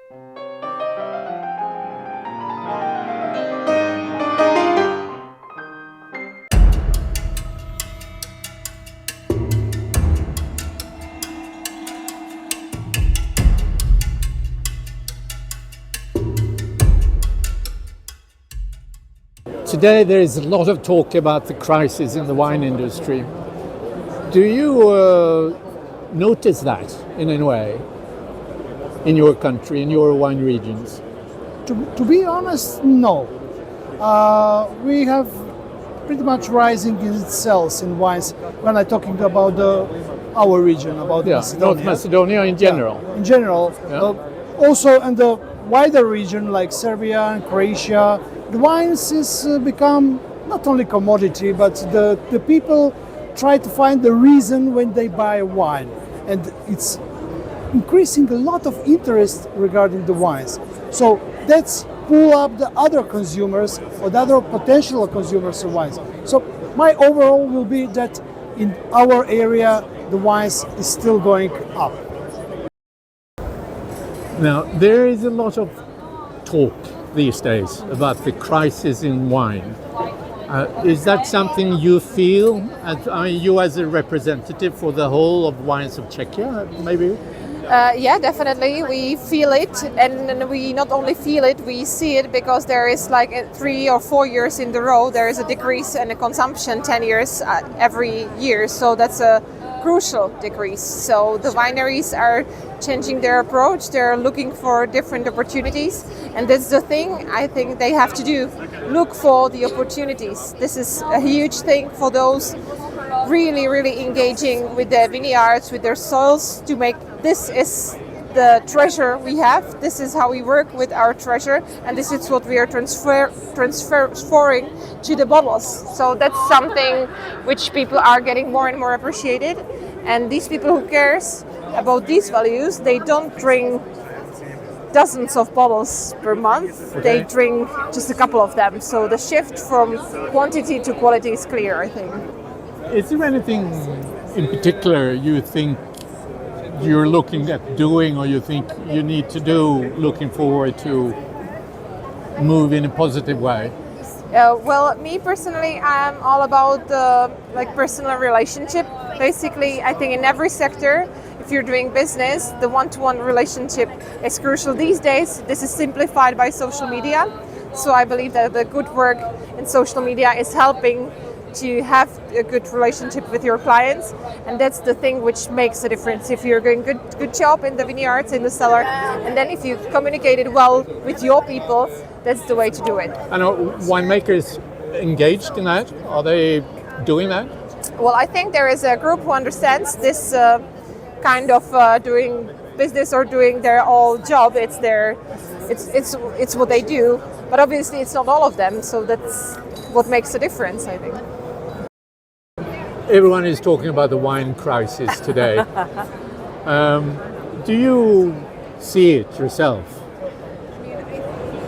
Today there is a lot of talk about the crisis in the wine industry. Do you notice that in any way in your country, in your wine regions? To be honest, no. We have pretty much rising in sales in wines when I'm talking about our region, about Macedonia. North Macedonia in general. Yeah, in general. Yeah. Also in the wider region like Serbia and Croatia, the wines is become not only commodity, but the people try to find the reason when they buy wine. And it's increasing a lot of interest regarding the wines. So that's pull up the other consumers or the other potential consumers of wines. So my overall will be that in our area, the wines is still going up. Now, there is a lot of talk these days about the crisis in wine. Is that something you feel, you as a representative for the whole of wines of Czechia, maybe? Yeah, definitely. We feel it, and we not only feel it, we see it, because there is like 3 or 4 years in the row, there is a decrease in the consumption, 10 years every year. So that's a crucial decrease. So the wineries are changing their approach. They're looking for different opportunities, and that's the thing I think they have to do. Look for the opportunities. This is a huge thing for those really engaging with their vineyards, with their soils, to make this is the treasure we have. This is how we work with our treasure, and this is what we are transferring to the bottles. So that's something which people are getting more and more appreciated. And these people who cares about these values, they don't drink dozens of bottles per month. They drink just a couple of them. So the shift from quantity to quality is clear, I think. Is there anything in particular you think you're looking at doing, or you think you need to do, looking forward to move in a positive way? Well, me personally, I'm all about personal relationship. Basically, I think in every sector, if you're doing business, the one-to-one relationship is crucial these days. This is simplified by social media. So I believe that the good work in social media is helping to have a good relationship with your clients, and that's the thing which makes a difference. If you're doing good job in the vineyards, in the cellar, and then if you communicate it well with your people, that's the way to do it. And are winemakers engaged in that? Are they doing that? Well, I think there is a group who understands this kind of doing business or doing their whole job. It's what they do, but obviously it's not all of them. So that's what makes a difference, I think. Everyone is talking about the wine crisis today. Do you see it yourself?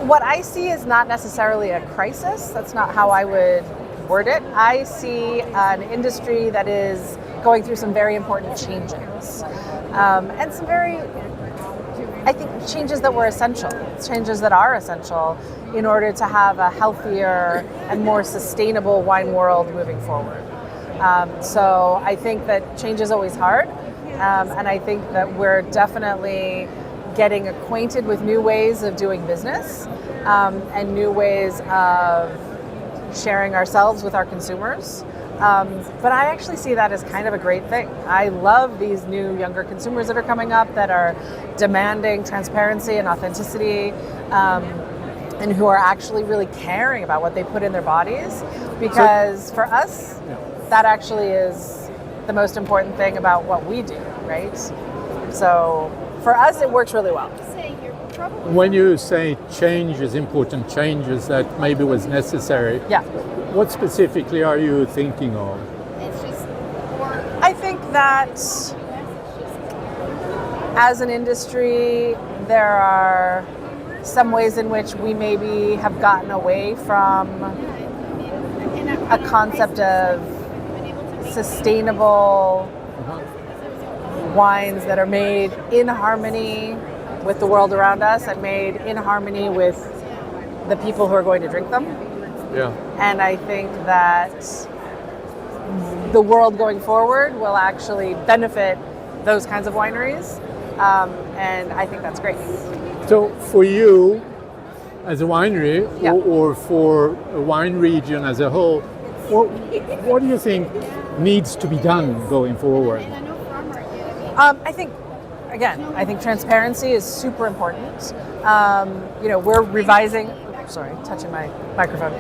What I see is not necessarily a crisis. That's not how I would word it. I see an industry that is going through some very important changes, and some very, I think, changes that were essential, changes that are essential in order to have a healthier and more sustainable wine world moving forward. So I think that change is always hard, and I think that we're definitely getting acquainted with new ways of doing business, and new ways of sharing ourselves with our consumers. But I actually see that as kind of a great thing. I love these new younger consumers that are coming up that are demanding transparency and authenticity, and who are actually really caring about what they put in their bodies, because for us, that actually is the most important thing about what we do, right? So for us, it works really well. When you say change is important, changes that maybe was necessary, what specifically are you thinking of? I think that as an industry, there are some ways in which we maybe have gotten away from a concept of sustainable wines that are made in harmony with the world around us and made in harmony with the people who are going to drink them. Yeah. And I think that the world going forward will actually benefit those kinds of wineries. And I think that's great. So for you, as a winery, Yeah. or for a wine region as a whole, what do you think needs to be done going forward? I think transparency is super important. We're revising. Sorry, touching my microphone.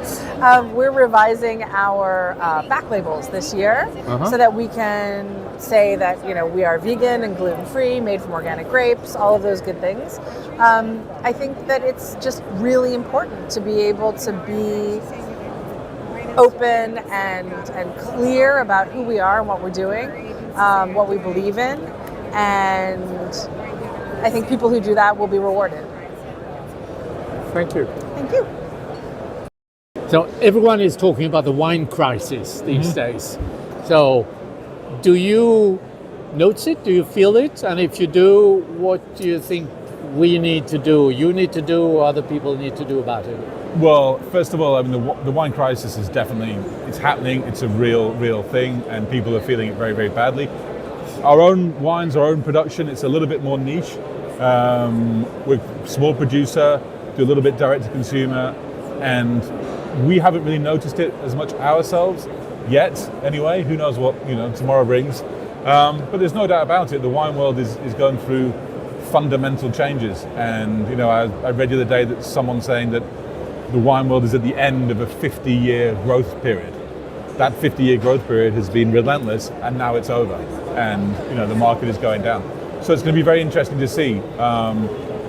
We're revising our back labels this year so that we can say that we are vegan and gluten-free, made from organic grapes, all of those good things. I think that it's just really important to be able to be open and clear about who we are and what we're doing, what we believe in, and I think people who do that will be rewarded. Thank you. Thank you. So everyone is talking about the wine crisis these days. So do you notice it? Do you feel it? And if you do, what do you think we need to do? You need to do, or other people need to do about it? Well, first of all, I mean, the wine crisis is definitely, it's happening. It's a real thing, and people are feeling it very, very badly. Our own wines, our own production, it's a little bit more niche. We're a small producer, do a little bit direct to consumer, and we haven't really noticed it as much ourselves yet. Anyway, who knows what tomorrow brings. But there's no doubt about it. The wine world is going through fundamental changes, and I read the other day that someone saying that the wine world is at the end of a 50-year growth period. That 50-year growth period has been relentless, and now it's over, and the market is going down. So it's going to be very interesting to see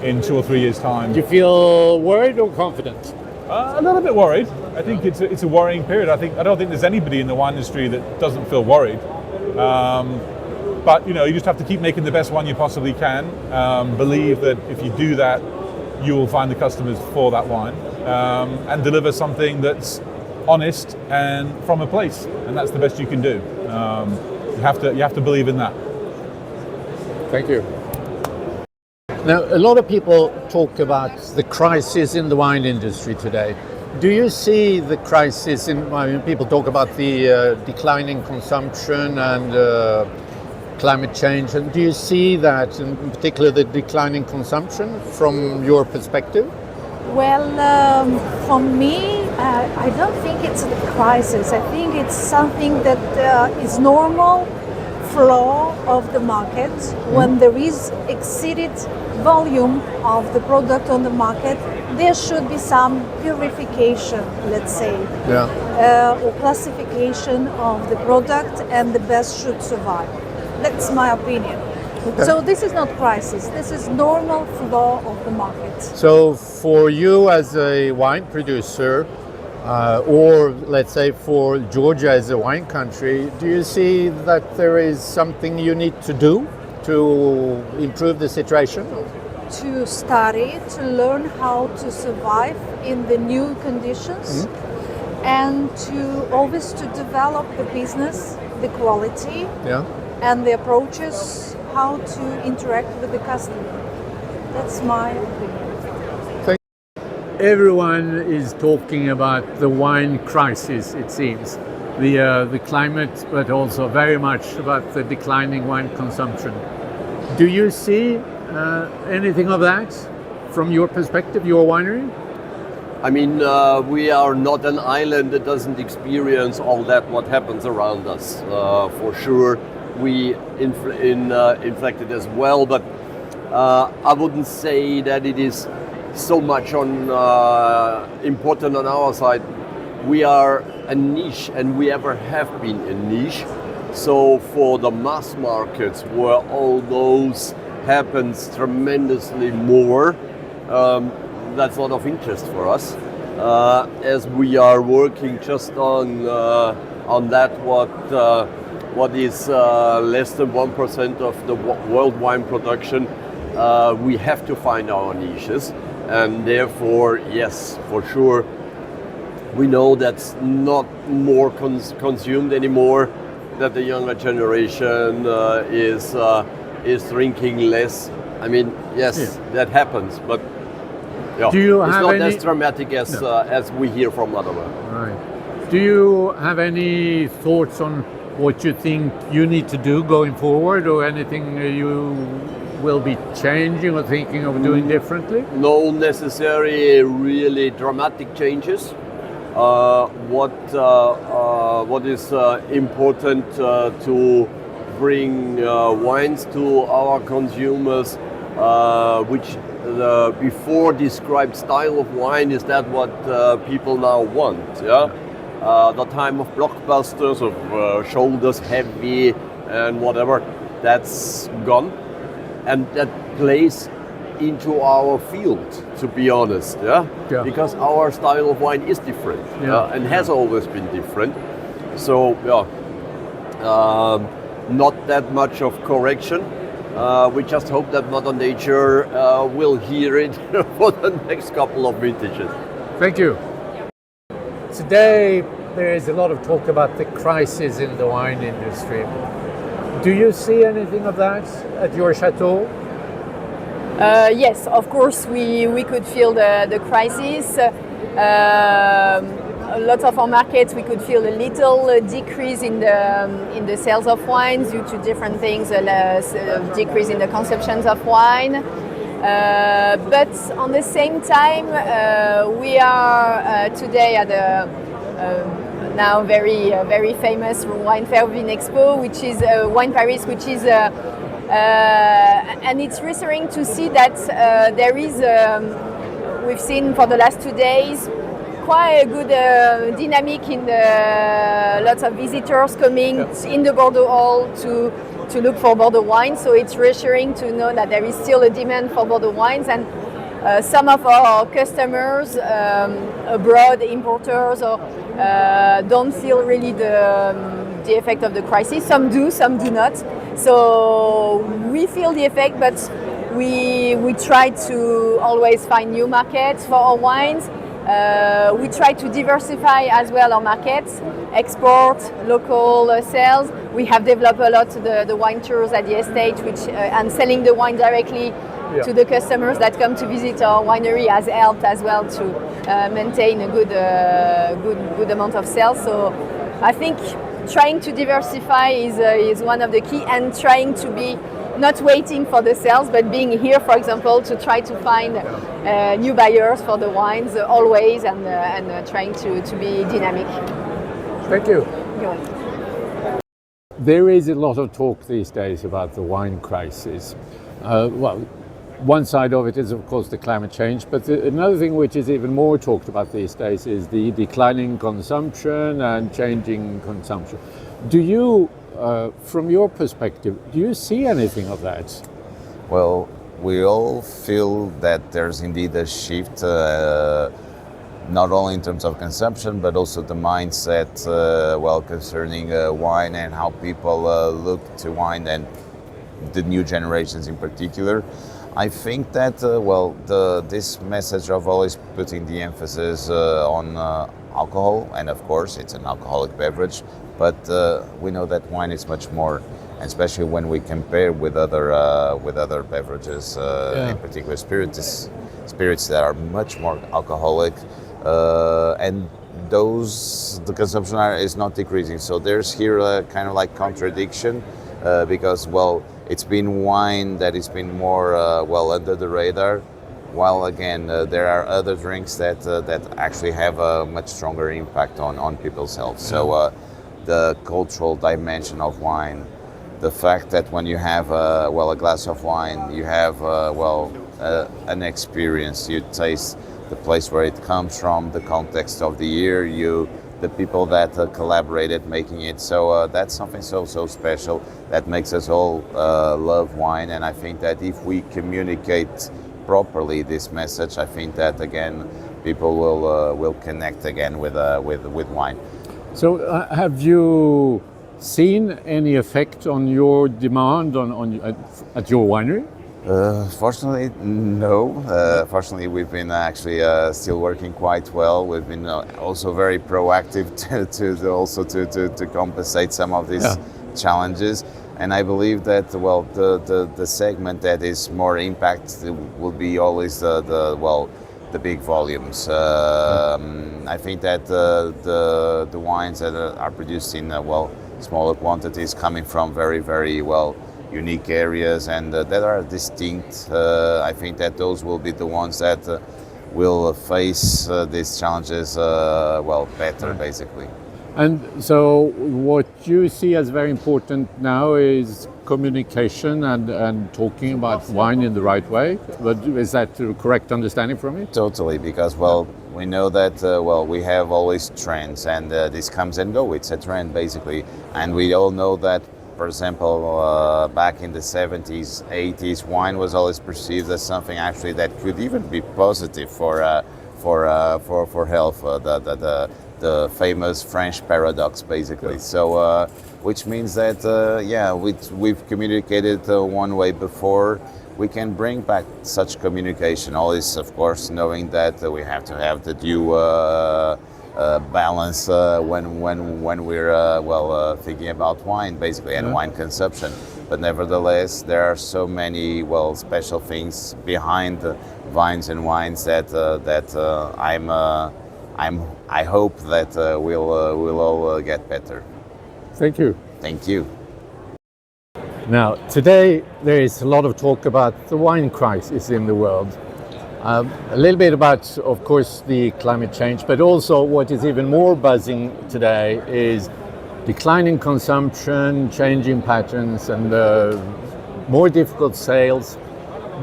in 2 or 3 years' time. Do you feel worried or confident? A little bit worried. I think it's a worrying period. I don't think there's anybody in the wine industry that doesn't feel worried. But you just have to keep making the best wine you possibly can. Believe that if you do that, you will find the customers for that wine, and deliver something that's honest and from a place, and that's the best you can do. You have to believe in that. Thank you. Now, a lot of people talk about the crisis in the wine industry today. Do you see the crisis people talk about the declining consumption and climate change, and do you see that, in particular the declining consumption, from your perspective? Well, for me, I don't think it's a crisis. I think it's something that is normal flow of the market. When there is exceeded volume of the product on the market, there should be some purification, let's say, or classification of the product, and the best should survive. That's my opinion. Okay. So this is not crisis, this is normal flow of the market. So for you as a wine producer, or let's say for Georgia as a wine country, do you see that there is something you need to do to improve the situation? To study, to learn how to survive in the new conditions, and to always to develop the business, the quality, and the approaches, how to interact with the customer. That's my opinion. Everyone is talking about the wine crisis, it seems. The climate, but also very much about the declining wine consumption. Do you see anything of that from your perspective, your winery? I mean, we are not an island that doesn't experience all that what happens around us. For sure, we inflected as well, but I wouldn't say that it is so much important on our side. We are a niche, and we ever have been a niche. So for the mass markets, where all those happens tremendously more, that's a lot of interest for us, as we are working just on that what is less than 1% of the world wine production. We have to find our niches, and therefore, yes, for sure, we know that's not more consumed anymore, that the younger generation is drinking less, I mean, yes, that happens, but yeah, Do you it's have not any- as dramatic as we hear from other. Right. Do you have any thoughts on what you think you need to do going forward, or anything you will be changing or thinking of doing differently? No necessary really dramatic changes. What is important to bring wines to our consumers, which the before described style of wine is that what people now want. Yeah, the time of blockbusters, of shoulders heavy and whatever, that's gone, and that plays into our field, to be honest. Yeah, because our style of wine is different and has always been different. So not that much of correction. We just hope that Mother Nature will hear it for the next couple of vintages. Thank you. Today, there is a lot of talk about the crisis in the wine industry. Do you see anything of that at your chateau? Yes, of course, we could feel the crisis. A lot of our markets, we could feel a little decrease in the sales of wines due to different things, a decrease in the consumptions of wine. But on the same time, we are today at a now very famous wine fair, Vinexpo, which is Wine Paris, which is and it's reassuring to see that there is. We've seen for the last 2 days quite a good dynamic in the lots of visitors coming in the Bordeaux Hall to look for Bordeaux wines. So it's reassuring to know that there is still a demand for Bordeaux wines, and some of our customers abroad, importers, or don't feel really the effect of the crisis. Some do, some do not. So we feel the effect, but we try to always find new markets for our wines. We try to diversify as well our markets, export, local sales. We have developed a lot the wine tours at the estate, which and selling the wine directly to the customers that come to visit our winery has helped as well to maintain a good amount of sales. So I think trying to diversify is one of the key, and trying to be not waiting for the sales, but being here, for example, to try to find new buyers for the wines always, and trying to be dynamic. Thank you. You're welcome. There is a lot of talk these days about the wine crisis. Well, one side of it is, of course, the climate change, but another thing which is even more talked about these days is the declining consumption and changing consumption. Do you, from your perspective, do you see anything of that? Well, we all feel that there's indeed a shift, not only in terms of consumption, but also the mindset, concerning wine and how people look to wine, and the new generations in particular. I think that, this message of always putting the emphasis on alcohol, and of course it's an alcoholic beverage, but we know that wine is much more, especially when we compare with other beverages, in particular spirits that are much more alcoholic, and the consumption is not decreasing. So there's here a kind of like contradiction, because it's been wine that has been more under the radar, while again there are other drinks that actually have a much stronger impact on people's health. So the cultural dimension of wine, the fact that when you have a glass of wine, you have an experience. You taste the place where it comes from, the context of the year, the people that collaborated making it. So that's something so special that makes us all love wine. And I think that if we communicate properly this message, I think that again people will connect again with wine. So have you seen any effect on your demand at your winery? Fortunately, no. Fortunately, we've been actually still working quite well. We've been also very proactive to compensate some of these challenges. And I believe that well, the segment that is more impact will be always the big volumes. I think that the wines that are produced in smaller quantities, coming from very unique areas and that are distinct. I think that those will be the ones that will face these challenges better, basically. And so what you see as very important now is communication and talking about wine in the right way. But is that the correct understanding from you? Totally, because we know that we have always trends, and this comes and go. It's a trend, basically, and we all know that. For example, back in the 70s, 80s, wine was always perceived as something actually that could even be positive for health. The famous French paradox, basically. So, which means that we've communicated one way before. We can bring back such communication. Always, of course, knowing that we have to have the due balance when we're thinking about wine, basically, and wine consumption. But nevertheless, there are so many special things behind vines and wines that I hope that we'll all get better. Thank you. Thank you. Now, today there is a lot of talk about the wine crisis in the world. A little bit about, of course, the climate change, but also what is even more buzzing today is declining consumption, changing patterns, and more difficult sales.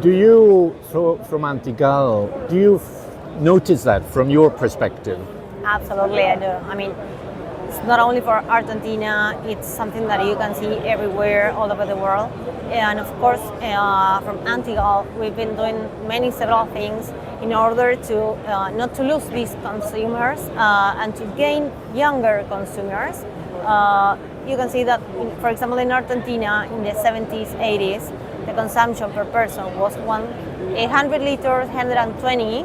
Do you, from Antigal, notice that from your perspective? Absolutely, I do. I mean, it's not only for Argentina, it's something that you can see everywhere, all over the world. And of course, from Antigal, we've been doing several things in order to not to lose these consumers and to gain younger consumers. You can see that, for example, in Argentina, in the 70s, 80s, the consumption per person was 100 liters, 120,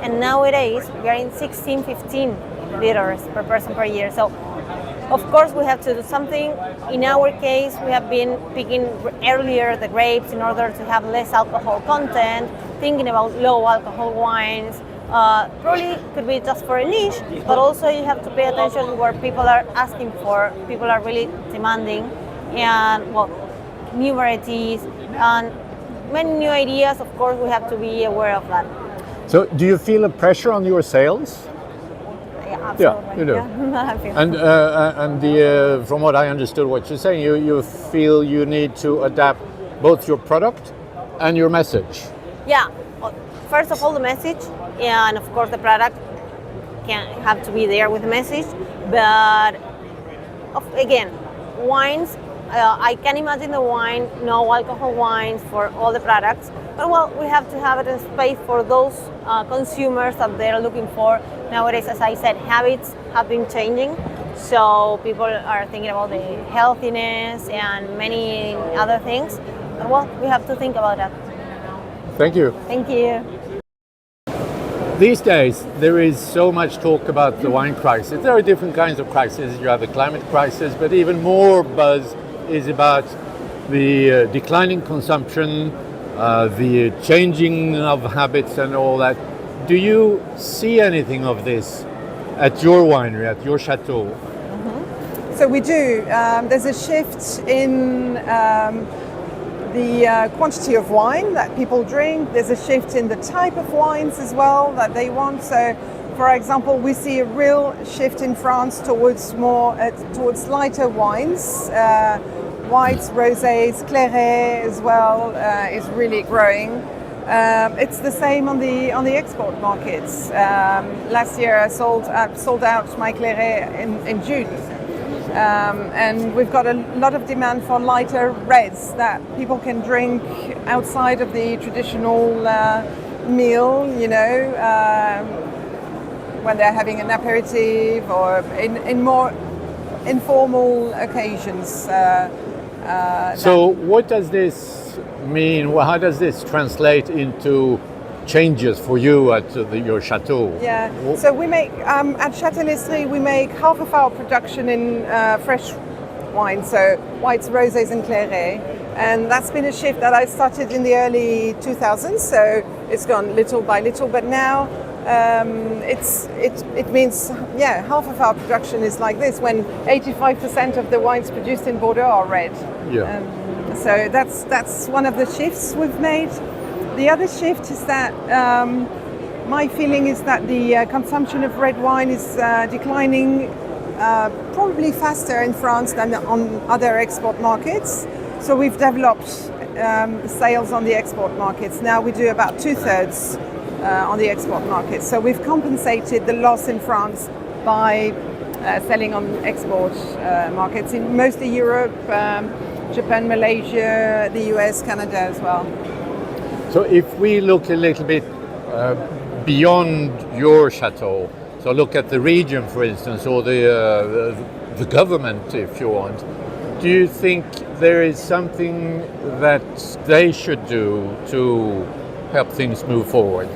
and nowadays we are in 16, 15 liters per person per year. So, of course, we have to do something. In our case, we have been picking earlier the grapes in order to have less alcohol content, thinking about low alcohol wines. Probably could be just for a niche, but also you have to pay attention to what people are asking for, people are really demanding, and new varieties and many new ideas. Of course, we have to be aware of that. So, do you feel a pressure on your sales? Yeah, absolutely. Yeah, you do. Yeah. And from what I understood, what you're saying, you feel you need to adapt both your product and your message. Yeah. First of all, the message, and of course, the product can have to be there with the message. But again, wines. I can imagine the wine, no alcohol wines for all the products, but we have to have it in space for those consumers that they're looking for. Nowadays, as I said, habits have been changing, so people are thinking about the healthiness and many other things. And we have to think about that. Thank you. Thank you. These days, there is so much talk about the wine crisis. There are different kinds of crises. You have the climate crisis, but even more buzz is about the declining consumption, the changing of habits and all that. Do you see anything of this at your winery, at your chateau? Mm-hmm. So we do. There's a shift in the quantity of wine that people drink. There's a shift in the type of wines as well that they want. So, for example, we see a real shift in France towards lighter wines. Whites, rosés, clairets as well is really growing. It's the same on the export markets. Last year I sold out my clairet in June. And we've got a lot of demand for lighter reds that people can drink outside of the traditional meal, when they're having an aperitif or in more informal occasions. So what does this mean? How does this translate into changes for you at your chateau? Yeah, so we make, at Château-Lestry, we make half of our production in fresh wine, so whites, rosés, and clairets. And that's been a shift that I started in the early 2000s, so it's gone little by little, but now it means, yeah, half of our production is like this, when 85% of the wines produced in Bordeaux are red. Yeah. So that's one of the shifts we've made. The other shift is that my feeling is that the consumption of red wine is declining probably faster in France than on other export markets. So we've developed sales on the export markets. Now we do about 2/3 on the export market. So we've compensated the loss in France by selling on export markets in mostly Europe, Japan, Malaysia, the US, Canada as well. So if we look a little bit beyond your chateau, so look at the region, for instance, or the government, if you want, do you think there is something that they should do to help things move forward?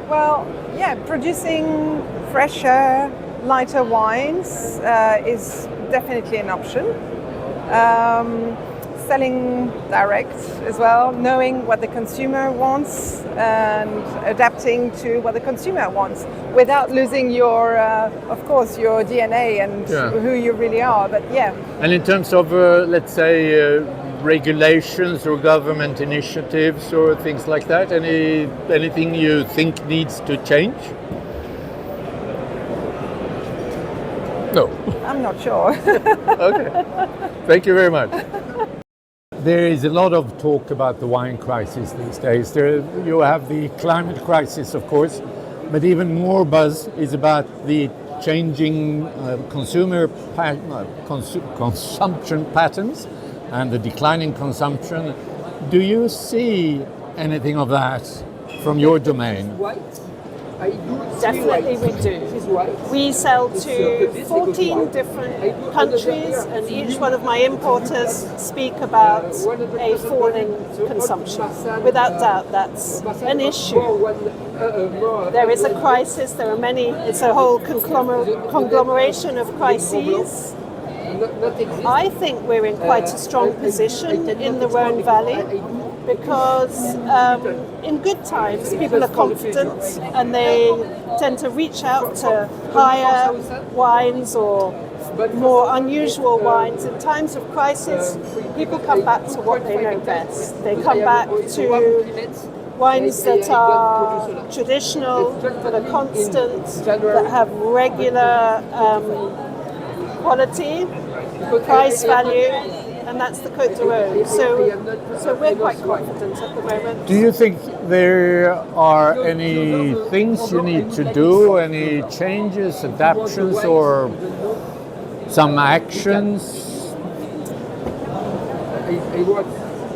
Well, yeah, producing fresher, lighter wines is definitely an option. Selling direct as well, knowing what the consumer wants and adapting to what the consumer wants without losing your, of course, your DNA and who you really are. But yeah. And in terms of, let's say, regulations or government initiatives or things like that, anything you think needs to change? No. I'm not sure. Okay. Thank you very much. There is a lot of talk about the wine crisis these days. You have the climate crisis, of course, but even more buzz is about the changing consumption patterns and the declining consumption. Do you see anything of that from your domain? Definitely we do. We sell to 14 different countries, and each one of my importers speak about a fall in consumption. Without doubt, that's an issue. There is a crisis, there are many, it's a whole conglomeration of crises. I think we're in quite a strong position in the Rhone Valley, because in good times people are confident and they tend to reach out to higher wines or more unusual wines. In times of crisis, people come back to what they know best. They come back to wines that are traditional, that are constant, that have regular quality, price value, and that's the Côte d'Or. So we're quite confident at the moment. Do you think there are any things you need to do, any changes, adaptations, or some actions?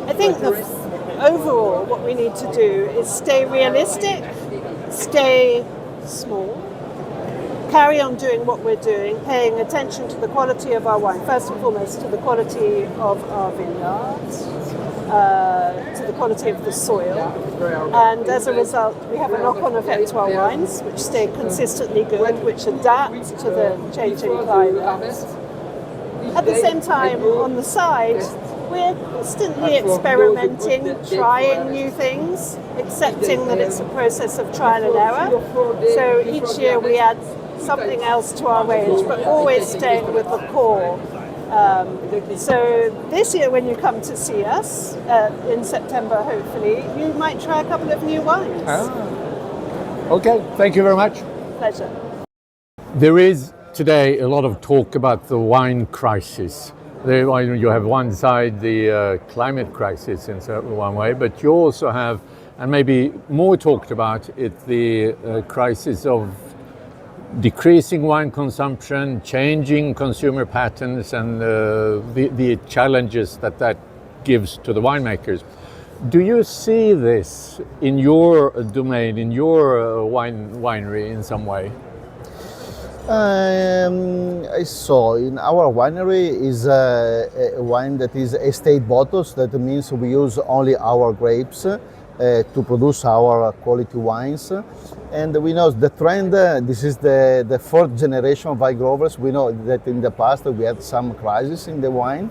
I think overall what we need to do is stay realistic, stay small, carry on doing what we're doing, paying attention to the quality of our wine, first and foremost to the quality of our vineyards, to the quality of the soil, and as a result we have a knock-on effect to our wines which stay consistently good, which adapt to the changing climate. At the same time, on the side, we're constantly experimenting, trying new things, accepting that it's a process of trial and error. So each year we add something else to our range, but always staying with the core. So this year when you come to see us in September, hopefully, you might try a couple of new wines. Okay, thank you very much. Pleasure. There is today a lot of talk about the wine crisis. You have one side, the climate crisis in one way, but you also have, and maybe more talked about, the crisis of decreasing wine consumption, changing consumer patterns, and the challenges that gives to the winemakers. Do you see this in your domain, in your winery in some way? I saw in our winery is a wine that is estate bottles. That means we use only our grapes, to produce our quality wines. And we know the trend, this is the fourth generation of wine growers. We know that in the past we had some crisis in the wine,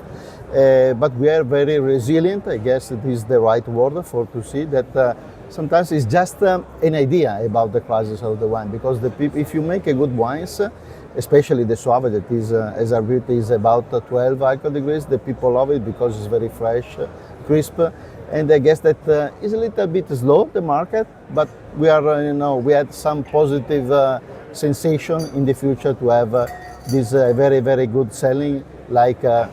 but we are very resilient. I guess it is the right word for to see that sometimes it's just an idea about the crisis of the wine, because the people, if you make a good wines, especially the Soave that is, as I read, is about 12 alcohol degrees, the people love it because it's very fresh, crisp. And I guess that is a little bit slow, the market, but we are, we had some positive sensation in the future to have this very, very good selling like a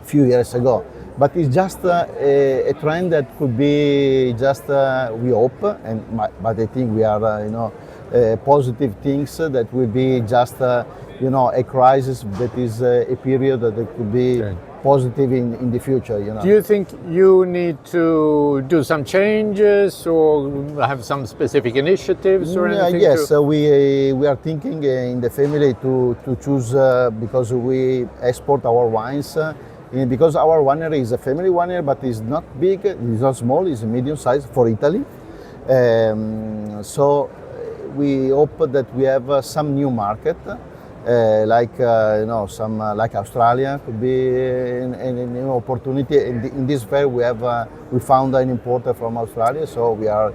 few years ago. But it's just a trend that could be just, we hope, but I think we are, positive things that will be just, a crisis that is a period that could be positive in the future. Do you think you need to do some changes or have some specific initiatives or anything? Yes, we are thinking in the family to choose because we export our wines. Because our winery is a family winery, but it's not big, it's not small, it's a medium size for Italy. So we hope that we have some new market, like some like Australia could be a new opportunity. In this fair, we found an importer from Australia, so we are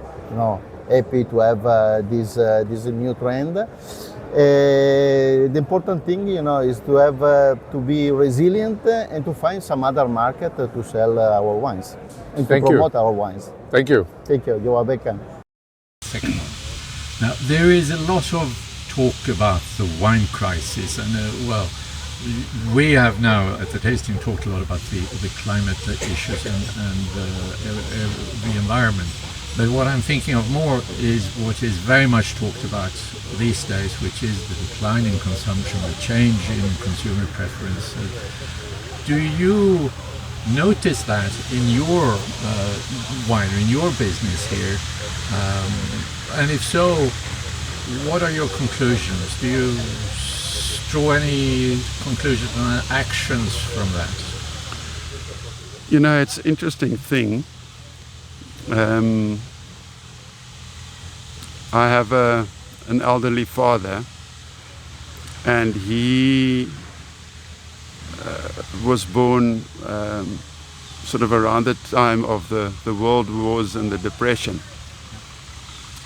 happy to have this new trend. The important thing, is to have to be resilient and to find some other market to sell our wines and to promote our wines. Thank you. Thank you. You are welcome. Second one. Now, there is a lot of talk about the wine crisis, and we have now at the tasting talked a lot about the climate issues and the environment. But what I'm thinking of more is what is very much talked about these days, which is the decline in consumption, the change in consumer preference. Do you notice that in your winery, in your business here? And if so, what are your conclusions? Do you draw any conclusions and actions from that? It's an interesting thing. I have an elderly father, and he was born sort of around the time of the world wars and the depression.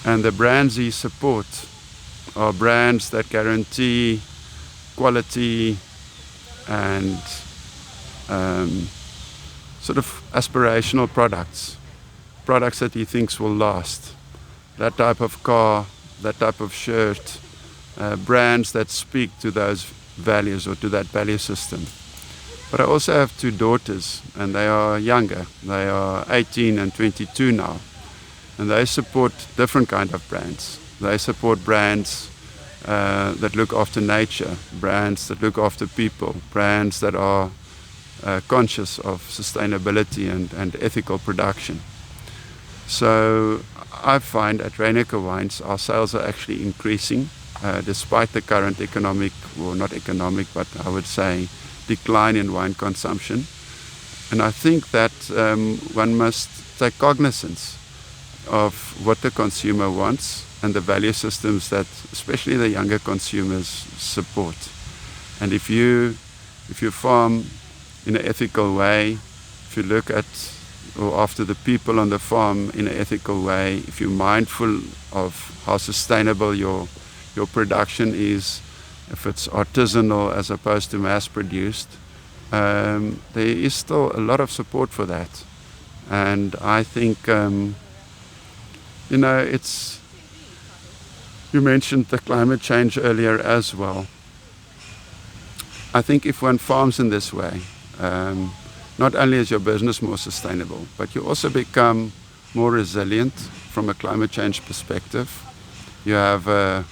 And the brands he supports are brands that guarantee quality and sort of aspirational products that he thinks will last. That type of car, that type of shirt, brands that speak to those values or to that value system. But I also have two daughters, and they are younger. They are 18 and 22 now. And they support different kind of brands. They support brands that look after nature, brands that look after people, brands that are conscious of sustainability and ethical production. So I find at Vineyards Wines our sales are actually increasing despite the current economic, well not economic, but I would say decline in wine consumption. And I think that one must take cognizance of what the consumer wants and the value systems that especially the younger consumers support. And if you farm in an ethical way, if you look at or after the people on the farm in an ethical way, if you're mindful of how sustainable your production is, if it's artisanal as opposed to mass produced, there is still a lot of support for that. And I think you mentioned the climate change earlier as well. I think if one farms in this way, not only is your business more sustainable, but you also become more resilient from a climate change perspective. You have a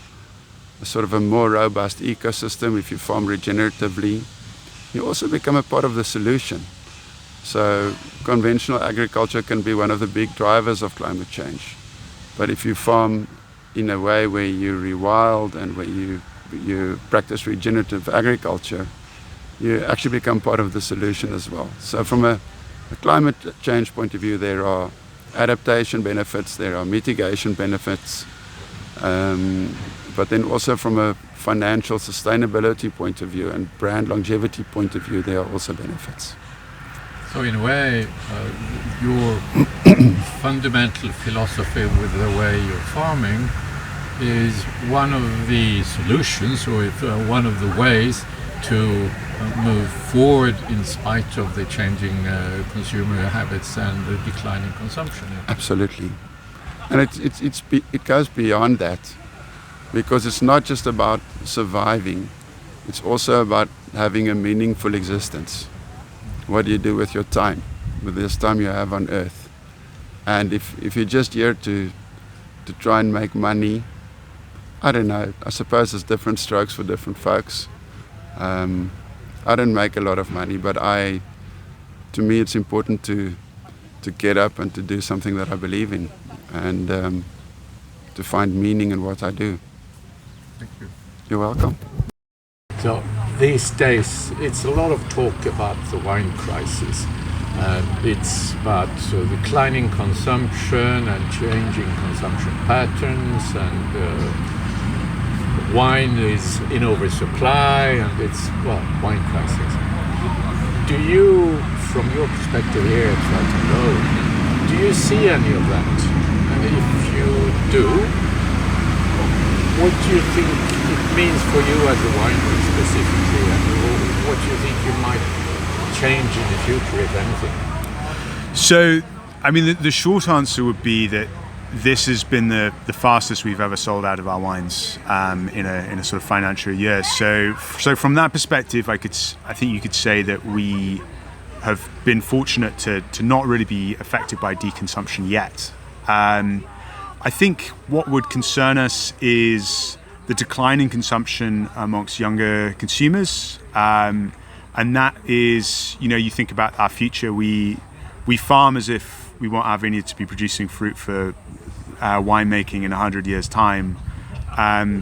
sort of a more robust ecosystem if you farm regeneratively. You also become a part of the solution. So conventional agriculture can be one of the big drivers of climate change. But if you farm in a way where you rewild and where you practice regenerative agriculture, you actually become part of the solution as well. So from a climate change point of view, there are adaptation benefits, there are mitigation benefits, but then also from a financial sustainability point of view and brand longevity point of view, there are also benefits. So in a way, your fundamental philosophy with the way you're farming is one of the solutions, or one of the ways to move forward in spite of the changing consumer habits and the declining consumption. Absolutely. And it goes beyond that, because it's not just about surviving, it's also about having a meaningful existence. What do you do with your time, with this time you have on earth? And if you're just here to try and make money, I don't know, I suppose there's different strokes for different folks. I don't make a lot of money, but to me it's important to get up and to do something that I believe in, and to find meaning in what I do. Thank you. You're welcome. So these days, it's a lot of talk about the wine crisis. It's about declining consumption and changing consumption patterns, and wine is in oversupply, and it's, well, wine crisis. Do you, from your perspective here at Flight Road, do you see any of that? And if you do, what do you think it means for you as a winery specifically, and what do you think you might change in the future, if anything? So, I mean, the short answer would be that this has been the fastest we've ever sold out of our wines in a sort of financial year. So from that perspective, I think you could say that we have been fortunate to not really be affected by deconsumption yet. I think what would concern us is the decline in consumption amongst younger consumers, and that is, you think about our future. We farm as if we want our vineyard to be producing fruit for winemaking in 100 years' time.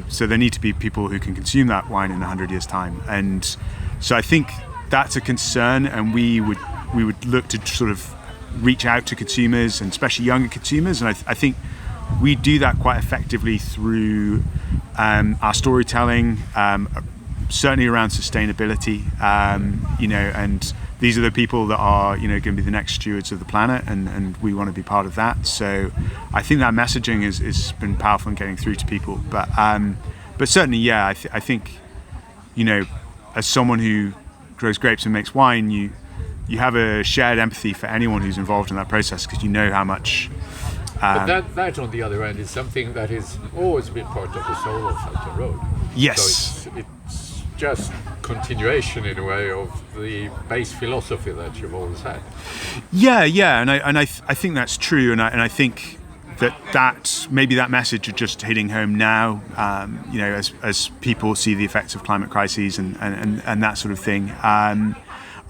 So there need to be people who can consume that wine in 100 years' time. And so I think that's a concern, and we would look to sort of reach out to consumers, and especially younger consumers. And I think we do that quite effectively through our storytelling, certainly around sustainability, and these are the people that are, going to be the next stewards of the planet, and we want to be part of that. So I think that messaging has been powerful in getting through to people. But certainly, yeah, I think, as someone who grows grapes and makes wine, you have a shared empathy for anyone who's involved in that process, because you know how much. But that, on the other hand, is something that has always been part of the soul of Felton Road. Yes. So it's just continuation, in a way, of the base philosophy that you've always had. Yeah, and I think that's true, and I think that maybe that message is just hitting home now, as people see the effects of climate crises and that sort of thing.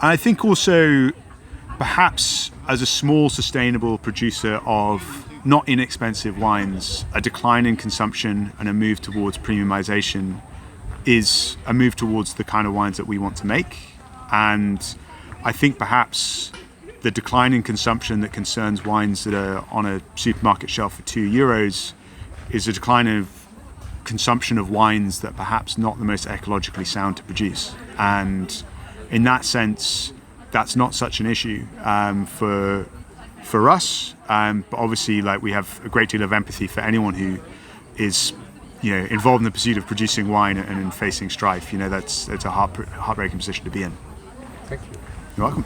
I think also, perhaps as a small sustainable producer of not inexpensive wines, a decline in consumption and a move towards premiumization is a move towards the kind of wines that we want to make. And I think perhaps the decline in consumption that concerns wines that are on a supermarket shelf for €2 is a decline of consumption of wines that perhaps not the most ecologically sound to produce. And in that sense, that's not such an issue for us, but obviously, we have a great deal of empathy for anyone who is, involved in the pursuit of producing wine and in facing strife. That's a heartbreaking position to be in. Thank you. You're welcome.